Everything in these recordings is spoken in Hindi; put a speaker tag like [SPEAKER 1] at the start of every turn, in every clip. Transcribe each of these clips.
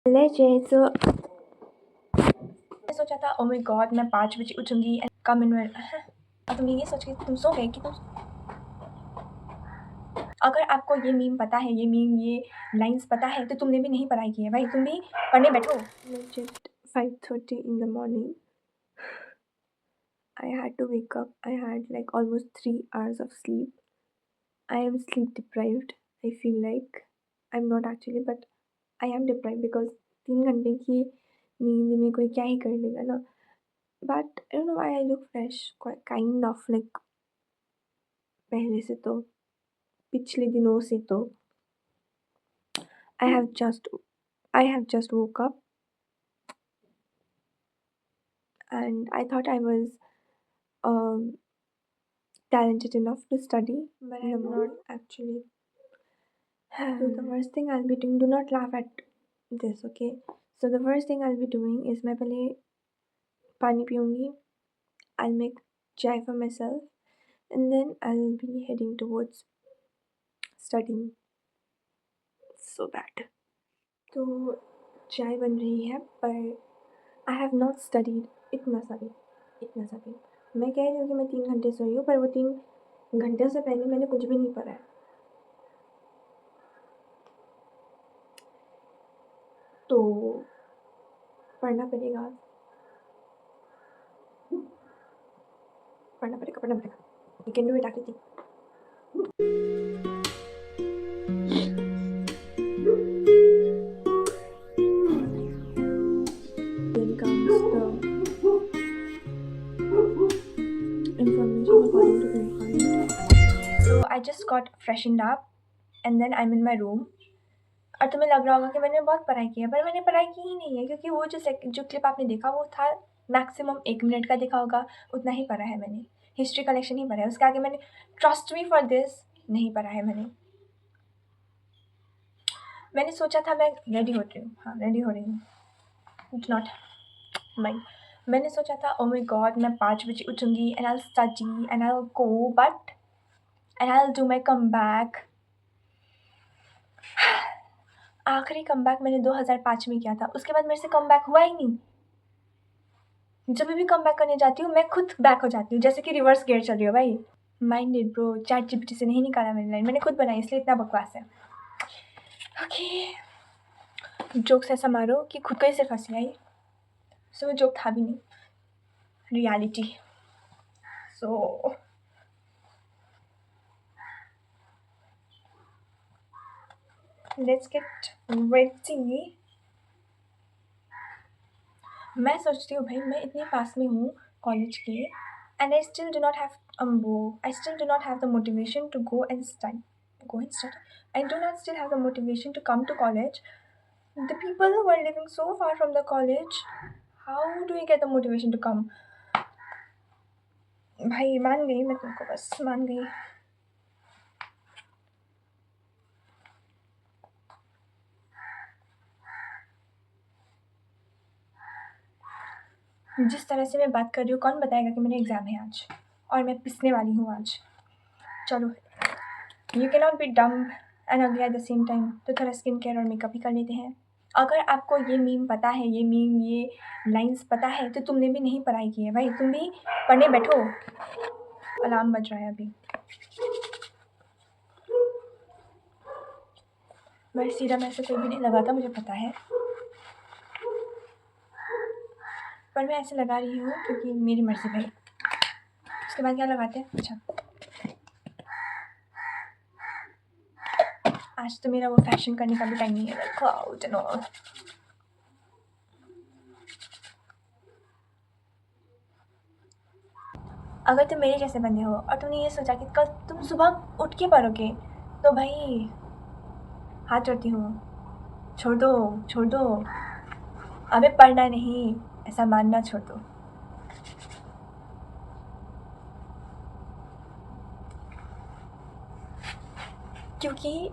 [SPEAKER 1] तो मैं सोचा था ओ माय गॉड मैं 5 बजे उठूंगी एंड कम इन। और तुमने ये सोच के तुम सो गए कि तुम, अगर आपको ये मीम पता है, ये मीम, ये लाइंस पता है तो तुमने भी नहीं पढ़ाई की है भाई, तुम भी पढ़ने बैठो। Just 5:30 in the morning. I had to wake up. I had like almost 3 hours of sleep. I am sleep deprived. I feel like I'm not actually, but I am deprived because 3 घंटे की नींद में कोई क्या ही कर लेगा ना। But I don't know why I look fresh, kind of like पहले से तो, पिछले दिनों से तो। I have just woke up and I thought I was talented enough to study, but I'm not actually. So the first thing I'll be doing, do not laugh at this, okay? So the first thing I'll be doing is मैं पहले पानी पीऊँगी. I'll make chai for myself and then I'll be heading towards studying. So bad. तो चाय बन रही है पर I have not studied इतना सा भी. मैं कह रही हूँ कि मैं 3 घंटे सोई हूँ पर वो 3 घंटे से पहले मैंने कुछ भी नहीं पढ़ा है. तो पढ़ना पड़ेगा. You can do it, Akriti. Then comes the information according to the requirement. So I just got freshened up and then I'm in my room. और तुम्हें लग रहा होगा कि मैंने बहुत पढ़ाई की है पर मैंने पढ़ाई की ही नहीं है क्योंकि वो जो क्लिप आपने देखा वो था मैक्सिमम 1 मिनट का देखा होगा, उतना ही पढ़ा है मैंने. हिस्ट्री कलेक्शन ही पढ़ा है, उसके आगे मैंने ट्रस्ट मी फॉर दिस नहीं पढ़ा है मैंने सोचा था मैं रेडी हो रही हूँ. हाँ रेडी हो रही हूँ. It's not mind. मैंने सोचा था ओ माय गॉड मैं 5 बजे उठूंगी and I will study and I will go but and I will do my come back. आखिरी कम बैक मैंने 2005 में किया था, उसके बाद मेरे से कम बैक हुआ ही नहीं. जब भी कम बैक करने जाती हूँ मैं खुद बैक हो जाती हूँ जैसे कि रिवर्स गियर चल रही हो भाई. माइंडेड ब्रो, चैट जीपीटी से नहीं निकाला मैंने लाइन, मैंने खुद बनाई इसलिए इतना बकवास है. ओके जोक्स ऐसा मारो कि खुद को ही सिर्फ हंसी आई. सो वो जोक था भी नहीं, reality. So let's get ready. मैं सोचती हूँ भाई मैं इतने पास में हूँ कॉलेज के and I still do not have the motivation to go and study. I do not still have the motivation to come to college. The people who are living so far from the college, how do we get the motivation to come? भाई मान गई मैं तुमको, बस मान गई. जिस तरह से मैं बात कर रही हूँ कौन बताएगा कि मेरा एग्ज़ाम है आज और मैं पिसने वाली हूँ आज. चलो यू कैन नॉट बी डम एंड अगली एट द सेम टाइम. तो थोड़ा स्किन केयर और मेकअप भी कर लेते हैं. अगर आपको ये मीम पता है, ये मीम, ये लाइंस पता है तो तुमने भी नहीं पढ़ाई की है भाई, तुम भी पढ़ने बैठो. अलार्म बज रहा है अभी. मैं सीधा में ऐसे कोई भी नहीं लगाता मुझे पता है, पर मैं ऐसे लगा रही हूँ क्योंकि मेरी मर्ज़ी भाई. उसके बाद क्या लगाते हैं? अच्छा आज तो मेरा वो फैशन करने का भी टाइम नहीं है. Cloud and all. अगर तुम मेरे जैसे बंदे हो और तुमने ये सोचा कि कल तुम सुबह उठ के पढ़ोगे तो भाई हाथ जोड़ती हूँ, छोड़ दो. अबे पढ़ना नहीं, ऐसा मानना छोड़ दो. क्योंकि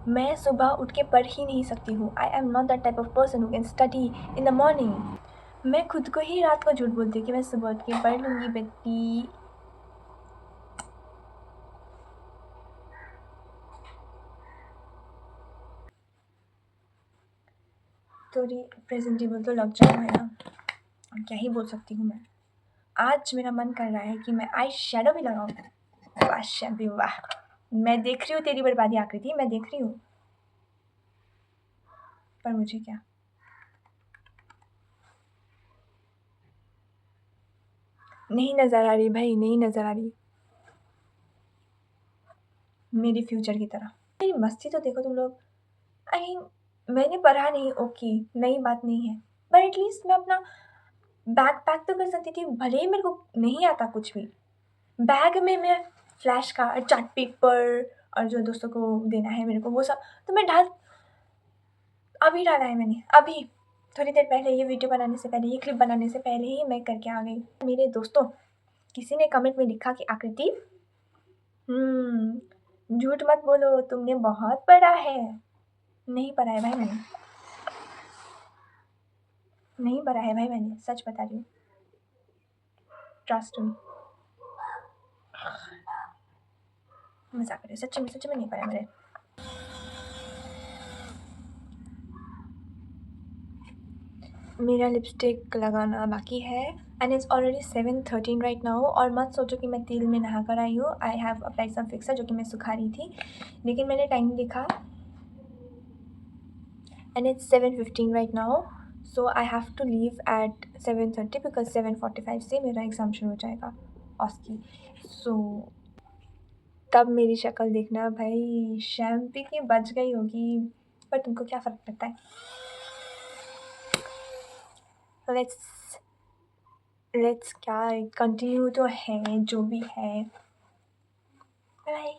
[SPEAKER 1] मैं सुबह उठ के पढ़ ही नहीं सकती हूँ. I am not that type of person who can study in the morning. मैं खुद को ही रात को झूठ बोलती हूँ कि मैं सुबह उठ के पढ़ लूँगी बेटी. थोड़ी प्रेजेंटेबल तो लग जाऊँ है ना, क्या ही बोल सकती हूँ मैं। आज मेरा मन कर रहा है कि मैं आई शेडो भी लगाऊँ। वाह शैम्पी वाह, मैं देख रही हूँ तेरी बर्बादी आकृति, मैं देख रही हूँ, पर मुझे क्या। नहीं नज़र आ रही भाई, नहीं नज़र आ रही, मेरे फ्यूचर की तरह। मेरी मस्ती तो देखो तुम लोग। आई मैंने पढ़ा नहीं, ओके नई बात नहीं है, पर एटलीस्ट मैं अपना बैग पैक तो कर सकती थी, भले ही मेरे को नहीं आता कुछ भी। बैग में मैं फ्लैश कार्ड, चार्ट पेपर और जो दोस्तों को देना है मेरे को वो सब तो मैं अभी डाला है मैंने, अभी थोड़ी देर पहले, ये वीडियो बनाने से पहले, ये क्लिप बनाने से पहले ही मैं करके आ गई। मेरे दोस्तों, किसी ने कमेंट में लिखा कि आकृति झूठ मत बोलो, तुमने बहुत पढ़ा है। नहीं पढ़ा है भाई मैंने, नहीं पढ़ा है भाई मैंने, सच बता रही हूँ, ट्रस्ट मी। मजाक कर रही हूँ, सच्ची में नहीं पढ़ा मैंने। मेरा लिपस्टिक लगाना बाकी है and it's already 7:13 right now. और मत सोचो कि मैं तेल में नहा कर आई हूँ। I have apply some fixer जो कि मैं सुखा रही थी, लेकिन मैंने टाइम देखा and it's 7:15 right now, so I have to leave at 7:30 because 7:45 से मेरा एग्ज़ाम शुरू हो जाएगा ऑस्की। सो तब मेरी शक्ल देखना भाई, शैम्पी की बच गई होगी, पर तुमको क्या फ़र्क पड़ता है। लेट्स क्या कंटिन्यू तो है जो भी है। Bye.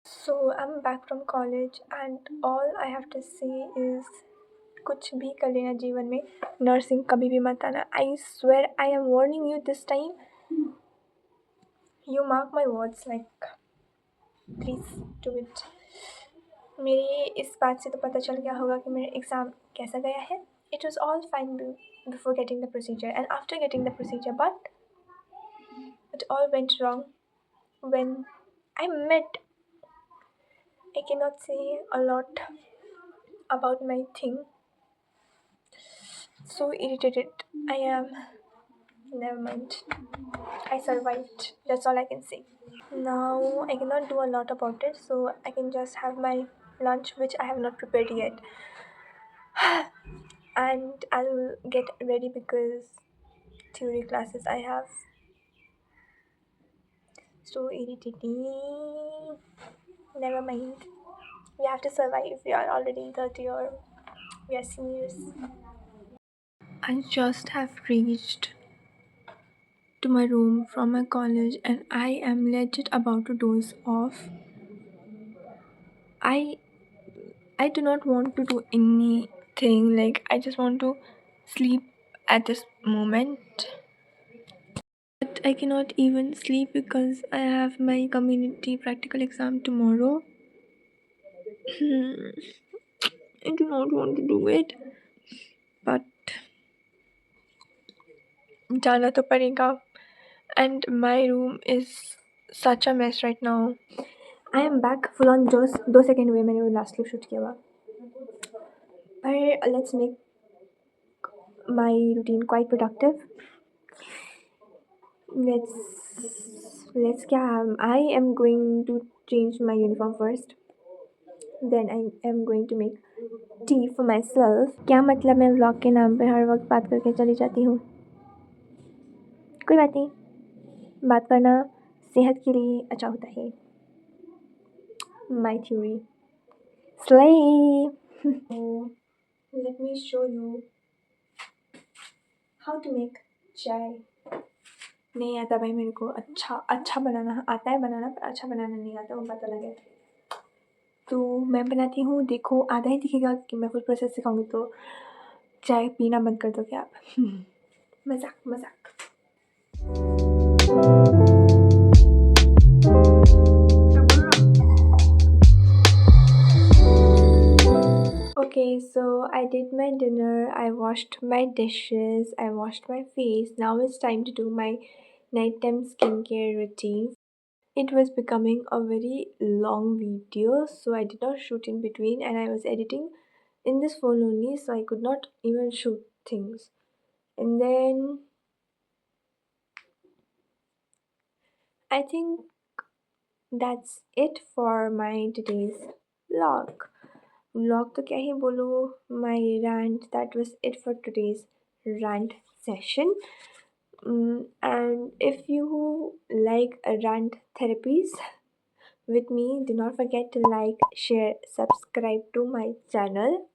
[SPEAKER 1] So I am back from college and all I have to say is कुछ भी कर लेना जीवन में, नर्सिंग कभी भी मत आना। I swear, I am warning you this time, you mark my words, like please do it. मेरी इस बात से तो पता चल गया होगा कि मेरा एग्ज़ाम कैसा गया है। It was all fine before getting the procedure and after getting the procedure, but it all went wrong when I met. I cannot say a lot about my thing. So irritated I am. Never mind. I survived. That's all I can say. Now I cannot do a lot about it, so I can just have my lunch, which I have not prepared yet. And I'll get ready because theory classes I have. So irritating. Never mind. We have to survive. We are already in third year. We are seniors. I just have reached to my room from my college and I am legit about to doze off. I do not want to do anything, like I just want to sleep at this moment. But I cannot even sleep because I have my community practical exam tomorrow. I do not want to do it, but जाना तो पड़ेगा. And my room is such a mess right now. I am back full on जोश. 2 सेकेंड हुए मैंने वो लास्ट क्लिप शूट किया हुआ. But let's make my routine quite productive. Let's क्या, I am going to change my uniform first. Then I am going to make tea for myself. क्या मतलब मैं व्लॉग के नाम पे हर वक्त बात करके चली जाती हूँ. कोई बात नहीं, बात करना सेहत के लिए अच्छा होता है. My theory. Slay. So let me show you how to make चाय. नहीं आता भाई मेरे को अच्छा बनाना आता है, बनाना पर अच्छा बनाना नहीं आता, वो पता लगे. तो मैं बनाती हूँ, देखो आधा ही दिखेगा कि मैं फुल प्रोसेस सिखाऊंगी तो चाय पीना बंद कर दोगे आप. मजाक. Okay, so I did my dinner, I washed my dishes, I washed my face. Now it's time to do my nighttime skincare routine. It was becoming a very long video, so I did not shoot in between and I was editing in this phone only, so I could not even shoot things. And then I think that's it for my today's vlog. Vlog तो क्या ही बोलूँ, my rant, that was it for today's rant session. And if you like rant therapies with me, do not forget to like, share, subscribe to my channel.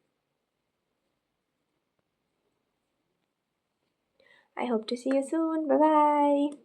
[SPEAKER 1] I hope to see you soon. Bye bye.